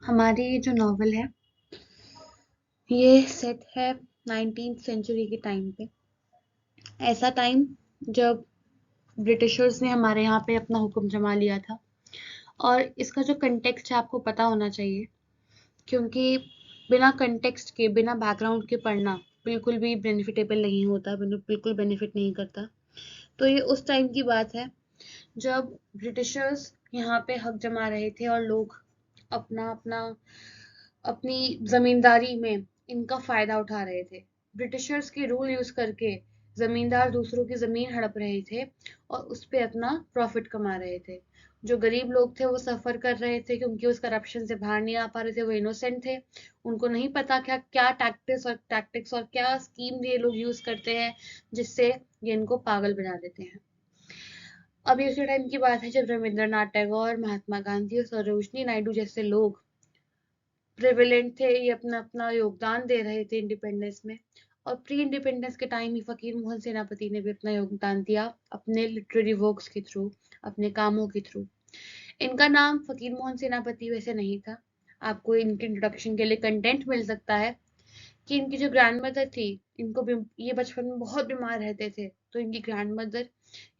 हमारी ये जो नॉवल है ये सेट है 19th सेंचुरी के टाइम पे। ऐसा टाइम जब ब्रिटिशर्स ने हमारे यहाँ पे अपना हुक्म जमा लिया था। और इसका जो कंटेक्स्ट है आपको पता होना चाहिए, क्योंकि बिना कंटेक्स्ट के, बिना बैकग्राउंड के पढ़ना बिल्कुल भी बेनिफिटेबल नहीं होता, बिल्कुल बेनिफिट नहीं करता। तो ये उस टाइम की बात है जब ब्रिटिशर्स यहाँ पे हक जमा रहे थे और लोग अपना अपना अपनी जमींदारी में इनका फायदा उठा रहे थे। ब्रिटिशर्स के रूल यूज करके जमींदार दूसरों की जमीन हड़प रहे थे और उस पे अपना प्रॉफिट कमा रहे थे। जो गरीब लोग थे वो सफर कर रहे थे, क्योंकि उस करप्शन से बाहर नहीं आ पा रहे थे, वो इनोसेंट थे। उनको नहीं पता क्या क्या टैक्टिक्स और क्या स्कीम ये लोग यूज करते हैं जिससे ये इनको पागल बना देते हैं। अभी उसी टाइम की बात है जब रविंद्रनाथ टैगोर, महात्मा गांधी और सरोजनी नायडू जैसे लोग प्रेवलेंट थे, ये अपना अपना योगदान दे रहे थे इंडिपेंडेंस में। और प्री इंडिपेंडेंस के टाइम ही फकीर मोहन सेनापति ने भी अपना योगदान दिया अपने लिटरेरी वर्क्स के थ्रू, अपने कामों के थ्रू। इनका नाम फकीर मोहन सेनापति वैसे नहीं था। आपको इनके इंट्रोडक्शन के लिए कंटेंट मिल सकता है कि इनकी जो ग्रैंड मदर थी, ये बचपन में बहुत बीमार रहते थे, तो इनकी ग्रैंड मदर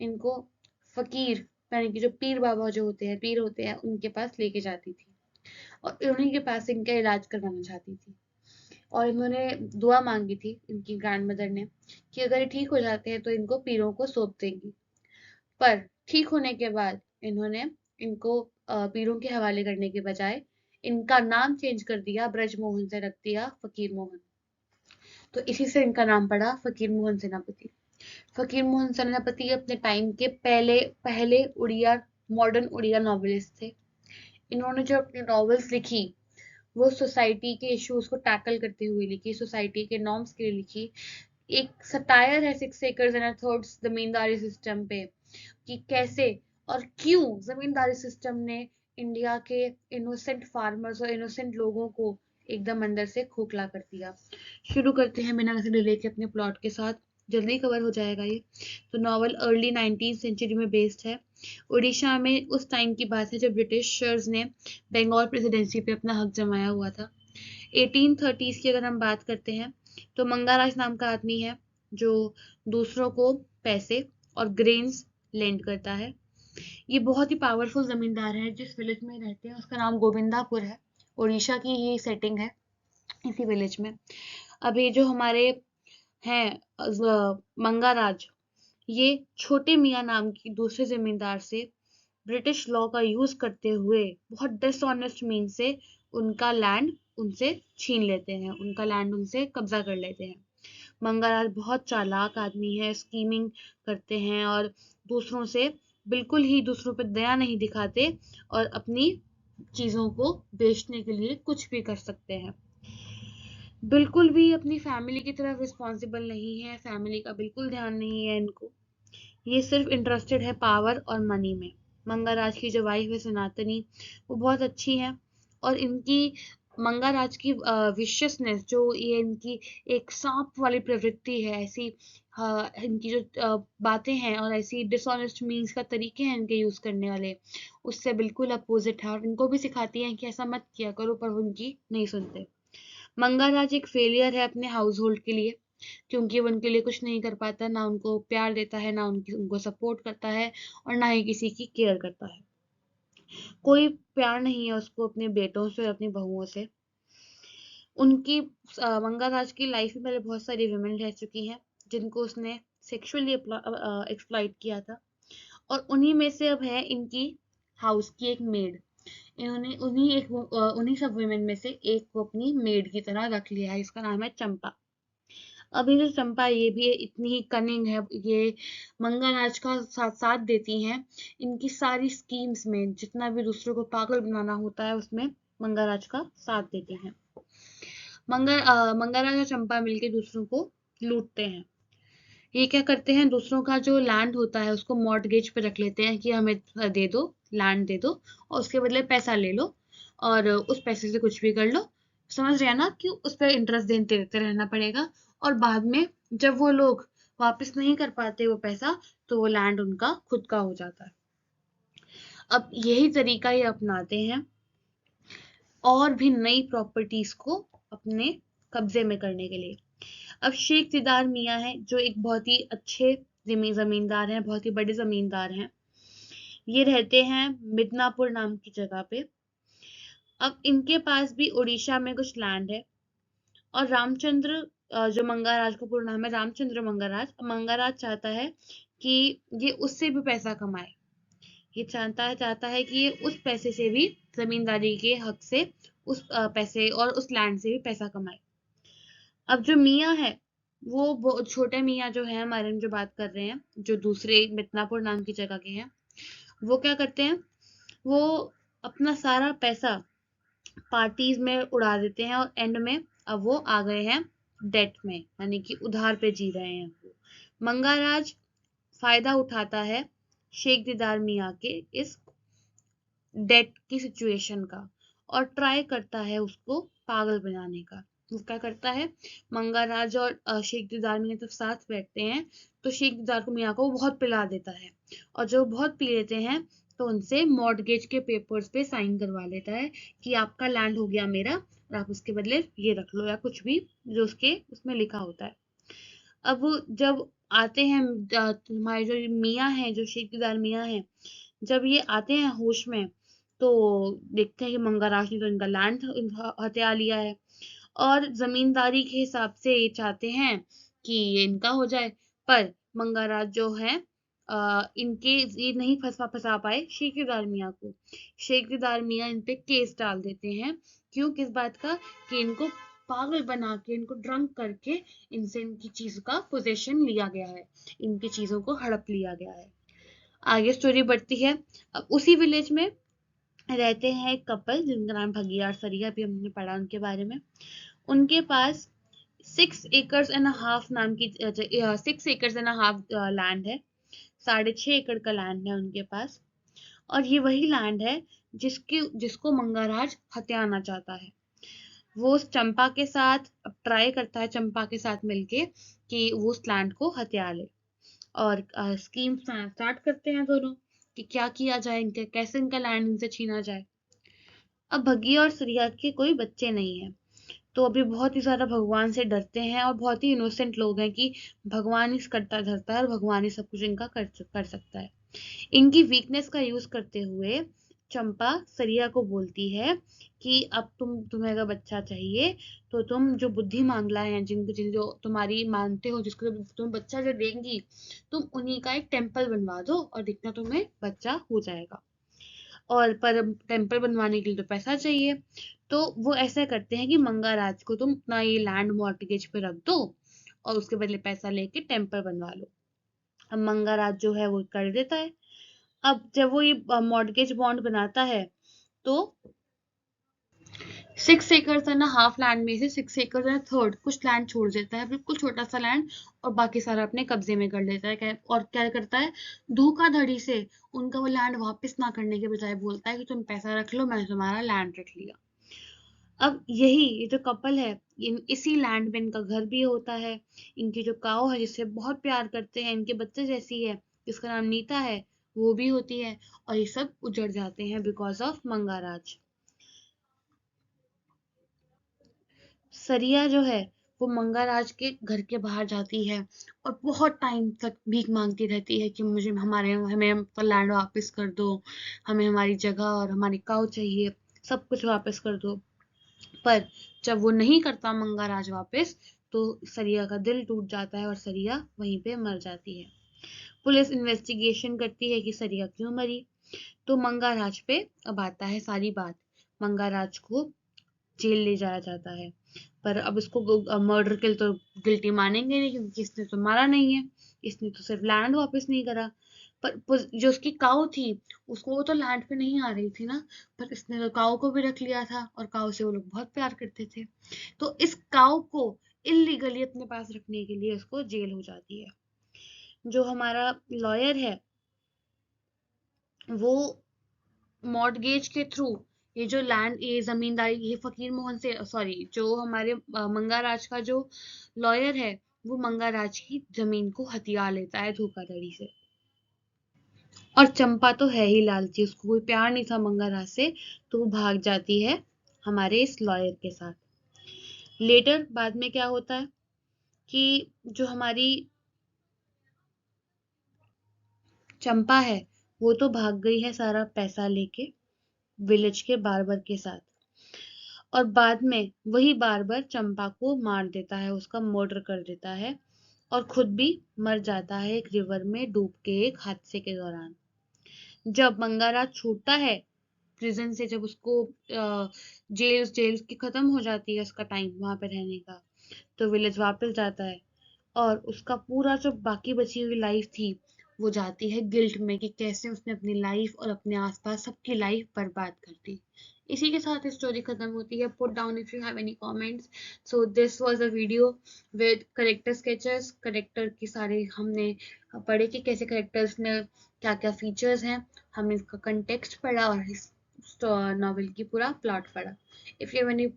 इनको फकीर, यानी कि जो पीर बाबा जो होते हैं, पीर होते हैं, उनके पास लेके जाती थी और उन्हीं के पास इनका इलाज करवाना चाहती थी। और इन्होंने दुआ मांगी थी इनकी ग्रैंड मदर ने कि अगर ये ठीक हो जाते हैं तो इनको पीरों को सौंप देंगी। पर ठीक होने के बाद इन्होंने इनको पीरों के हवाले करने के बजाय इनका नाम चेंज कर दिया, ब्रजमोहन से रख दिया फकीर मोहन। तो इसी से इनका नाम पड़ा फकीर मोहन सेनापति। फकीर मोहन सेनापति अपने टाइम के पहले पहले उड़िया, मॉडर्न उड़िया नॉवेलिस्ट थे। इन्होंने जो अपनी नॉवेल्स लिखी वो सोसाइटी के इश्यूज को टैकल करते हुए लिखी, सोसाइटी के नॉर्म्स के लिए लिखी। एक सटायर है 6 acres and a third zamindari system पे, कि कैसे और क्यों जमींदारी सिस्टम ने इंडिया के इनोसेंट फार्मर्स और इनोसेंट लोगों को एकदम अंदर से खोखला कर दिया। शुरू करते हैं बिना किसी डिले के अपने प्लॉट के साथ, जल्दी कवर हो जाएगा ये। तो नॉवल अर्ली 19th सेंचुरी में बेस्ड है। उड़ीसा में उस टाइम की बात है जब ब्रिटिशर्स ने बंगाल प्रेसिडेंसी पे अपना हक जमाया हुआ था। 1830s की अगर हम बात करते हैं तो मंगाराज नाम का आदमी है जो दूसरों को पैसे और ग्रेन्स लेंड करता है। ये बहुत ही पावरफुल जमींदार है। जिस विलेज में रहते हैं उसका नाम गोविंदापुर है। उड़ीसा की ही सेटिंग है इसी विलेज में। अभी जो हमारे हैं मंगाराज, ये छोटे मियाँ नाम की दूसरे जमींदार से ब्रिटिश लॉ का यूज करते हुए बहुत डिसऑनेस्ट मीन से उनका लैंड उनसे छीन लेते हैं, उनका लैंड उनसे कब्जा कर लेते हैं। मंगलराज बहुत चालाक आदमी है, स्कीमिंग करते हैं और दूसरों से बिल्कुल ही दूसरों पर दया नहीं दिखाते और अपनी चीजों को बेचने के लिए कुछ भी कर सकते हैं। बिल्कुल भी अपनी फैमिली की तरफ रिस्पॉन्सिबल नहीं है, फैमिली का बिल्कुल ध्यान नहीं है इनको। ये सिर्फ इंटरेस्टेड है पावर और मनी में। मंगाराज की जो वाइफ है सनातनी, वो बहुत अच्छी है और इनकी मंगाराज की विशियसनेस, जो ये इनकी एक सांप वाली प्रवृत्ति है, ऐसी इनकी जो बातें हैं और ऐसी डिसऑनेस्ट मीन्स का तरीके हैं इनके यूज करने वाले, उससे बिल्कुल अपोजिट है और इनको भी सिखाती हैं कि ऐसा मत किया करो, पर वो उनकी नहीं सुनते। मंगाराज एक फेलियर है अपने हाउस होल्ड के लिए, क्योंकि वो उनके लिए कुछ नहीं कर पाता, ना उनको प्यार देता है, ना उनको सपोर्ट करता है और ना ही किसी की केयर करता है। कोई प्यार नहीं है उसको अपने बेटों से और अपनी बहुओं से। उनकी मंगाराज की लाइफ में पहले बहुत सारी वुमेन रह चुकी हैं जिनको उसने सेक्सुअली एक्सप्लॉइट किया था, और उन्हीं में से अब है इनकी हाउस की एक मेड। इन्होंने उन्हीं सब वुमेन में से एक को अपनी मेड की तरह रख लिया है, इसका नाम है चंपा। अभी जो चंपा ये भी इतनी ही कनिंग है, ये मंगलराज का साथ साथ देती हैं इनकी सारी स्कीम्स में, जितना भी दूसरों को पागल बनाना होता है उसमें मंगलराज का साथ देती हैं। मंगलराज और चंपा मिलके दूसरों को लूटते हैं। ये क्या करते हैं, दूसरों का जो लैंड होता है उसको मॉर्टगेज पे रख लेते हैं कि हमें दे दो, लैंड दे दो और उसके बदले पैसा ले लो और उस पैसे से कुछ भी कर लो। समझ रहे हैं ना कि उस पर इंटरेस्ट देते देते रहना पड़ेगा। और बाद में जब वो लोग वापस नहीं कर पाते वो पैसा, तो वो लैंड उनका खुद का हो जाता है। अब यही तरीका ये अपनाते हैं और भी नई प्रॉपर्टीज को अपने कब्जे में करने के लिए। अब शेख दीदार मियाँ है जो एक बहुत ही अच्छे जमींदार हैं, बहुत ही बड़े जमींदार हैं। ये रहते हैं मिदनापुर नाम की जगह पे। अब इनके पास भी उड़ीसा में कुछ लैंड है और रामचंद्र जो मंगाराज का पूरा नाम है रामचंद्र मंगाराज चाहता है कि ये उससे भी पैसा कमाए। ये चाहता है कि ये उस पैसे से भी जमींदारी के हक से उस पैसे और उस लैंड से भी पैसा कमाए। अब जो मियाँ है वो छोटे मियाँ जो है हमारे, हम जो बात कर रहे हैं, जो दूसरे मिदनापुर नाम की जगह के हैं, वो क्या करते हैं, वो अपना सारा पैसा पार्टीज में उड़ा देते हैं और एंड में अब वो आ गए हैं डेट में, यानी कि उधार पे जी रहे हैं। मंगाराज फायदा उठाता है शेख दीदार मियाँ के इस डेट की सिचुएशन का और ट्राई करता है उसको पागल बनाने का। वो क्या करता है, मंगाराज और शेख दीदार मियाँ जब साथ बैठते हैं तो शेख दीदार को मियाँ को बहुत पिला देता है और जब बहुत पी लेते हैं तो उनसे मॉर्टगेज के पेपर्स पे साइन करवा लेता है कि आपका लैंड हो गया मेरा और आप उसके बदले ये रख लो या कुछ भी जो उसके उसमें लिखा होता है। अब जब आते हैं हमारे जो मियाँ हैं, जो शेख दीदार मियाँ हैं, जब ये आते हैं होश में तो देखते हैं कि मंगाराज ने तो इनका लैंड हथिया लिया है और जमींदारी के हिसाब से ये चाहते हैं कि ये इनका हो जाए। पर मंगाराज जो है इनके ये नहीं फंसा पाए शेखदार मियाँ को। शेखदार मियाँ इन पे केस डाल देते हैं। क्यों, किस बात का, कि इनको पागल बना के, इनको ड्रंक करके इनसे इनकी चीज का पोजेशन लिया गया है, इनकी चीजों को हड़प लिया गया है। आगे स्टोरी बढ़ती है। अब उसी विलेज में रहते हैं एक कपल जिनका नाम भगिया और सरिया, भी हमने पढ़ा उनके बारे में। उनके पास 6 एकड़ नाम की 6 एकड़ लैंड है, 6.5 एकड़ का लैंड है उनके पास। और ये वही लैंड है जिसको मंगाराज हथियाना चाहता है। वो उस चंपा के साथ अब ट्राई करता है, चंपा के साथ मिलके, कि वो उस लैंड को हथिया ले और स्कीम स्टार्ट करते हैं दोनों कि क्या किया जाए, इनके कैसे इनका लैंड इनसे छीना जाए। अब भगिया और सरिया के कोई बच्चे नहीं है तो अभी बहुत ही ज्यादा भगवान से डरते हैं और बहुत ही इनोसेंट लोग हैं कि भगवान ही करता धरता है और भगवान ही सब कुछ इनका कर सकता है। इनकी वीकनेस का यूज करते हुए चंपा सरिया को बोलती है कि अब तुम्हें अगर बच्चा चाहिए तो तुम जो बुद्धि मांगला है, जो तुम्हारी मानते हो, जिसको तुम बच्चा जो देंगी, तुम उन्हीं का एक टेम्पल बनवा दो और देखना तुम्हें बच्चा हो जाएगा। और पर टेम्पल बनवाने के लिए तो पैसा चाहिए, तो वो ऐसा करते हैं कि मंगाराज को तुम अपना ये लैंड मॉर्टगेज पे रख दो और उसके बदले पैसा लेके टेम्पल बनवा लो। अब मंगाराज जो है वो कर देता है। अब जब वो ये मॉर्टगेज बॉन्ड बनाता है तो 6 एकड़ लैंड में से 6 एकड़ कुछ लैंड छोड़ देता है, बिल्कुल छोटा सा लैंड, और बाकी सारा अपने कब्जे में कर लेता है। और क्या करता है, धोखाधड़ी से उनका वो लैंड वापस ना करने के बजाय बोलता है कि तुम पैसा रख लो, मैंने तुम्हारा लैंड रख लिया। अब ये जो कपल है, इसी लैंड में इनका घर भी होता है। इनकी जो काऊ है जिससे बहुत प्यार करते हैं, इनके बच्चे जैसी है, जिसका नाम नीता है, वो भी होती है। और ये सब उजड़ जाते हैं बिकॉज ऑफ मंगाराज। सरिया जो है वो मंगाराज के घर के बाहर जाती है और बहुत टाइम तक भीख मांगती रहती है कि मुझे हमें तो लैंड वापस कर दो, हमें हमारी जगह और हमारी काऊ चाहिए, सब कुछ वापस कर दो। पर जब वो नहीं करता मंगाराज वापस, तो सरिया का दिल टूट जाता है और सरिया वहीं पे मर जाती है। पुलिस इन्वेस्टिगेशन करती है कि सरिया क्यों मरी, तो मंगाराज पे अब आता है सारी बात। मंगाराज को जेल ले जाया जाता है, पर अब इसको मर्डर के लिए तो गिल्टी मानेंगे नहीं क्योंकि इसने तो मारा नहीं है, इसने तो सिर्फ लैंड वापस नहीं करा। पर जो उसकी काऊ थी, उसको वो तो लैंड पे नहीं आ रही थी ना, पर इसने तो काऊ को भी रख लिया था और काऊ से वो लोग बहुत प्यार करते थे। तो इस काऊ को इलीगली अपने पास रखने के लिए उसको जेल हो जाती है। जो हमारा लॉयर है वो मॉर्टगेज के थ्रू ये जो लैंड, ये जमींदारी, ये फकीर मोहन से, सॉरी, जो हमारे मंगाराज का जो लॉयर है, वो मंगाराज की जमीन को हथिया लेता है धोखाधड़ी से। और चंपा तो है ही लालची, उसको कोई प्यार नहीं था मंगाराज से, तो वो भाग जाती है हमारे इस लॉयर के साथ। लेटर बाद में क्या होता है कि जो हमारी चंपा है वो तो भाग गई है सारा पैसा लेके विलेज के बार्बर के साथ, और बाद में वही बार्बर चंपा को मार देता है, उसका मर्डर कर देता है और खुद भी मर जाता है एक रिवर में डूब के एक हादसे के दौरान। जब मंगाराज छूटता है प्रिजन से, जब उसको जेल की खत्म हो जाती है उसका टाइम वहां पे रहने का, तो विलेज वापस जाता है और उसका पूरा जो बाकी बची हुई लाइफ थी वो जाती है गिल्ट में कि कैसे उसने अपनी लाइफ और अपने आसपास सबकी लाइफ बर्बाद कर दी। इसी के साथ स्टोरी खत्म होती है। Put down if you have any comments. So this was a video with character sketches. Character की सारे हमने पढ़े कि कैसे करेक्टर्स में क्या क्या फीचर्स हैं, हमने इसका कंटेक्स्ट पढ़ा और इस नॉवेल की पूरा प्लॉट पढ़ा। If you have any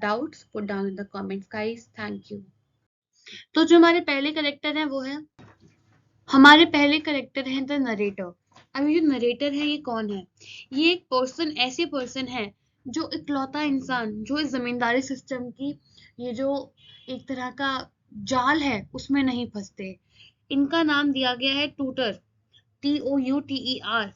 doubts, put down in the comments guys. Thank you. तो जो हमारे पहले करेक्टर हैं वो है, हमारे पहले करेक्टर हैं द नरेटर। अब ये जो नरेटर है ये कौन है? ये एक पर्सन, ऐसे पर्सन है जो इकलौता इंसान जो इस जमींदारी सिस्टम की ये जो एक तरह का जाल है उसमें नहीं फंसते। इनका नाम दिया गया है टूटर, TOUTER।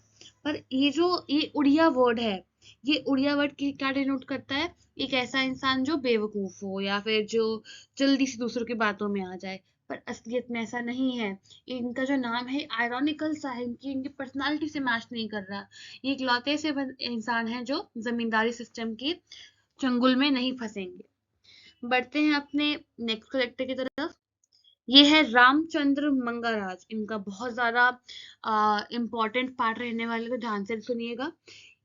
पर ये उड़िया वर्ड है, ये उड़िया वर्ड क्या डिनोट करता है? एक ऐसा इंसान जो बेवकूफ हो या फिर जो जल्दी से दूसरों की बातों में आ जाए, पर असलियत में ऐसा नहीं है। इनका जो नाम है आयरॉनिकल सा है, इनकी पर्सनालिटी से मैच नहीं कर रहा। ये इकलौते से इंसान है जो जमींदारी सिस्टम के चंगुल में नहीं फंसेंगे। बढ़ते हैं अपने नेक्स्ट करेक्टर की तरफ। ये है रामचंद्र मंगाराज। इनका बहुत ज्यादा इम्पोर्टेंट पार्ट रहने वाले, तो ध्यान से सुनिएगा।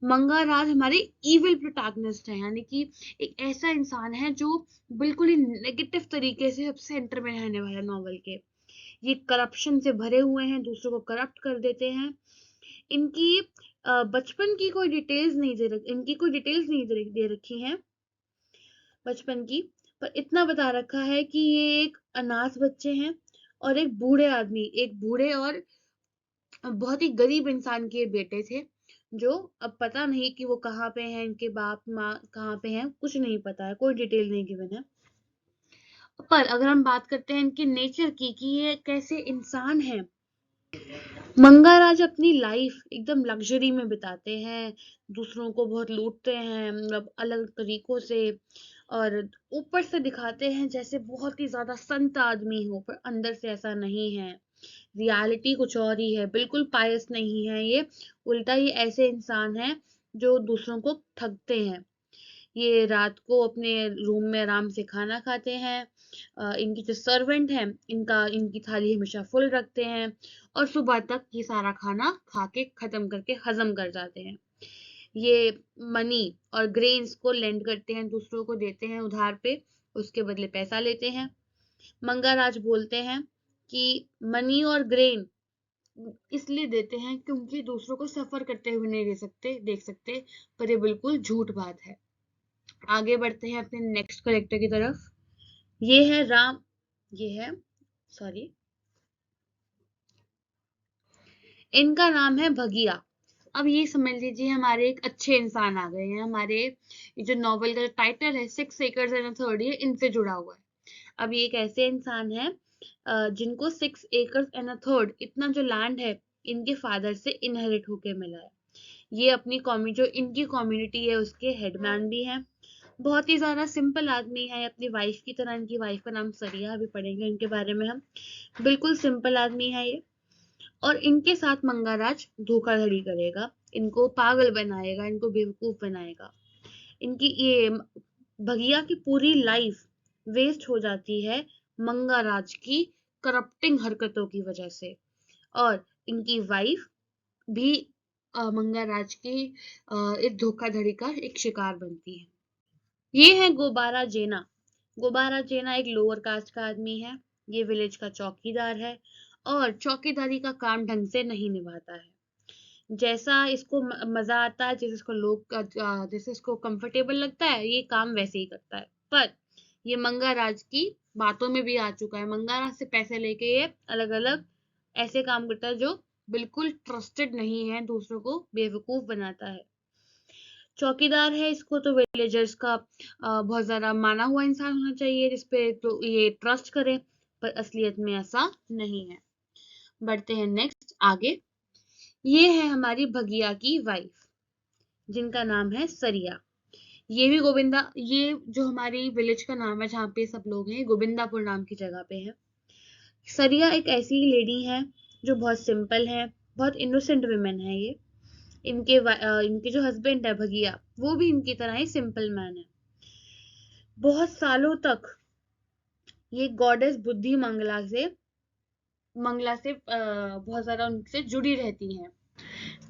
मंगाराज हमारे इविल प्रोटैगनिस्ट है, यानी कि एक ऐसा इंसान है जो बिल्कुल ही नेगेटिव तरीके से सेंटर में रहने वाला नॉवल के। ये करप्शन से भरे हुए हैं, दूसरों को करप्ट कर देते हैं। इनकी बचपन की कोई डिटेल्स नहीं दे रखी हैं बचपन की, पर इतना बता रखा है कि ये एक अनाथ बच्चे हैं और एक बूढ़े और बहुत ही गरीब इंसान के बेटे थे, जो अब पता नहीं कि वो कहाँ पे हैं, इनके बाप माँ कहाँ पे हैं, कुछ नहीं पता है, कोई डिटेल नहीं गिवन है। पर अगर हम बात करते हैं इनके नेचर की कि ये कैसे इंसान है, मंगाराज अपनी लाइफ एकदम लग्जरी में बिताते हैं, दूसरों को बहुत लूटते हैं, मतलब अलग तरीकों से, और ऊपर से दिखाते हैं जैसे बहुत ही ज्यादा संत आदमी हो, पर अंदर से ऐसा नहीं है। रियलिटी कुछ और ही है, बिल्कुल पायस नहीं है ये, उल्टा ये ऐसे इंसान है जो दूसरों को ठगते हैं। ये रात को अपने रूम में आराम से खाना खाते हैं, इनकी जो सर्वेंट है इनकी थाली हमेशा फुल रखते हैं और सुबह तक ये सारा खाना खा के खत्म करके हजम कर जाते हैं। ये मनी और ग्रेन्स को लेंड करते हैं, दूसरों को देते हैं उधार पे, उसके बदले पैसा लेते हैं। मंगाराज बोलते हैं कि मनी और ग्रेन इसलिए देते हैं क्योंकि दूसरों को सफर करते हुए नहीं देख सकते, पर ये बिल्कुल झूठ बात है। आगे बढ़ते हैं अपने नेक्स्ट करेक्टर की तरफ। ये है राम ये है सॉरी इनका नाम है भगिया। अब ये समझ लीजिए हमारे एक अच्छे इंसान आ गए हैं, हमारे ये जो नॉवल का टाइटल है 6 acres and a third, ये इनसे जुड़ा हुआ है। अब ये एक ऐसे इंसान है जिनको 6 acres and a third इतना जो लैंड है इनके फादर से इनहेरिट होके मिला है। ये अपनी जो इनकी कम्युनिटी है उसके हेडमैन भी हैं। बहुत ही ज्यादा सिंपल आदमी है, अपनी वाइफ की तरह। इनकी वाइफ का नाम सरिया, अभी पढ़ेंगे इनके बारे में हम। बिल्कुल सिंपल आदमी है ये, और इनके साथ मंगाराज धोखाधड़ी करेगा, इनको पागल बनाएगा, इनको बेवकूफ बनाएगा। इनकी ये भगिया की पूरी लाइफ वेस्ट हो जाती है मंगाराज की करप्टिंग हरकतों की वजह से, और इनकी वाइफ भी मंगाराज की इस धोखाधड़ी का एक शिकार बनती है। ये है गोबारा जेना। गोबारा जेना एक लोअर कास्ट का आदमी है। ये विलेज का चौकीदार है और चौकीदारी का काम ढंग से नहीं निभाता है। जैसा इसको मजा आता है, जैसे इसको कंफर्टेबल लगता है, ये काम वैसे ही करता है। पर ये मंगाराज की बातों में भी आ चुका है। मंगाराज से पैसे लेके ये अलग अलग ऐसे काम करता है जो बिल्कुल ट्रस्टेड नहीं है, दूसरों को बेवकूफ बनाता है। चौकीदार है, इसको तो विलेजर्स का बहुत ज्यादा माना हुआ इंसान होना चाहिए जिसपे तो ये ट्रस्ट करे, पर असलियत में ऐसा नहीं है। बढ़ते हैं नेक्स्ट आगे। ये है हमारी भगिया की वाइफ, जिनका नाम है सरिया। ये भी गोविंदा, ये जो हमारी विलेज का नाम है जहाँ पे सब लोग हैं, गोविंदापुर नाम की जगह पे है। सरिया एक ऐसी लेडी है जो बहुत सिंपल है, बहुत इनोसेंट वुमेन है ये। इनके जो हस्बैंड है भगिया, वो भी इनकी तरह ही सिंपल मैन है। बहुत सालों तक ये गॉडेस बुद्धि मंगला से बहुत ज्यादा उनसे जुड़ी रहती हैं,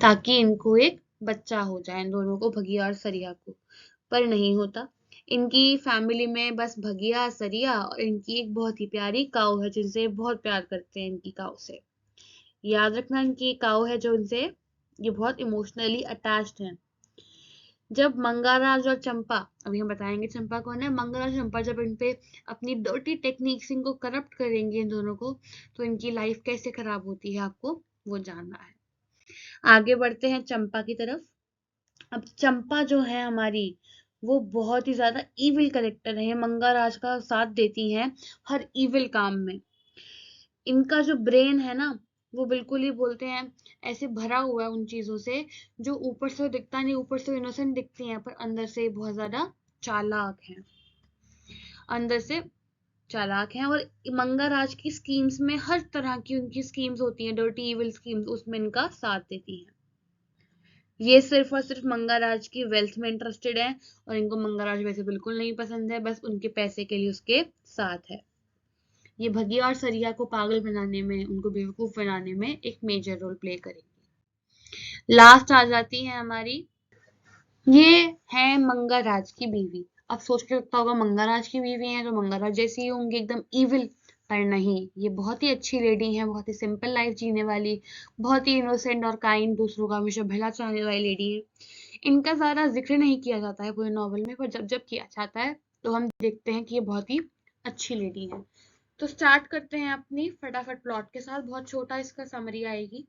ताकि इनको एक बच्चा हो जाए, इन दोनों को, भगिया और सरिया को। पर नहीं होता। इनकी फैमिली में बस भगिया, सरिया और इनकी एक बहुत ही प्यारी काऊ है, जिनसे बहुत प्यार करते हैं इनकी काऊ से। याद रखना, इनकी काऊ है जो इनसे ये बहुत इमोशनली अटैच्ड है। जब मंगाराज और चंपा, अभी हम बताएंगे चंपा कौन है, मंगाराज और चंपा जब इन पे अपनी डर्टी टेक्निक से इनको करप्ट करेंगे इन दोनों को, तो इनकी लाइफ कैसे खराब होती है आपको वो जानना है। आगे बढ़ते हैं चंपा की तरफ। अब चंपा जो है हमारी, वो बहुत ही ज्यादा इविल करेक्टर है, ये मंगाराज का साथ देती हैं हर इविल काम में। इनका जो ब्रेन है ना, वो बिल्कुल ही बोलते हैं ऐसे भरा हुआ है उन चीजों से, जो ऊपर से दिखता नहीं, ऊपर से इनोसेंट दिखती हैं पर अंदर से बहुत ज्यादा चालाक हैं, अंदर से चालाक हैं। और मंगाराज की स्कीम्स में, हर तरह की उनकी स्कीम्स होती हैं, डर्टी इविल स्कीम्स, उसमें इनका साथ देती हैं। ये सिर्फ और सिर्फ मंगाराज की वेल्थ में इंटरेस्टेड है, और इनको मंगाराज वैसे बिल्कुल नहीं पसंद है, बस उनके पैसे के लिए उसके साथ है। ये भगिया और सरिया को पागल बनाने में, उनको बेवकूफ बनाने में एक मेजर रोल प्ले करेंगी। लास्ट आ जाती है हमारी, ये है मंगाराज की बीवी। अब सोच के लगता होगा मंगाराज की बीवी है तो मंगाराज जैसी ही होंगी, एकदम इविल। पर नहीं, ये बहुत ही अच्छी लेडी है, बहुत ही सिंपल लाइफ जीने वाली, बहुत ही इनोसेंट और काइंड, दूसरों का हमेशा भला चाहने वाली लेडी है। इनका ज्यादा जिक्र नहीं किया जाता है पूरे नॉवल में, पर जब जब किया जाता है तो हम देखते हैं कि ये बहुत ही अच्छी लेडी है। तो स्टार्ट करते हैं अपनी फटाफट प्लॉट के साथ, बहुत छोटा इसका समरी आएगी।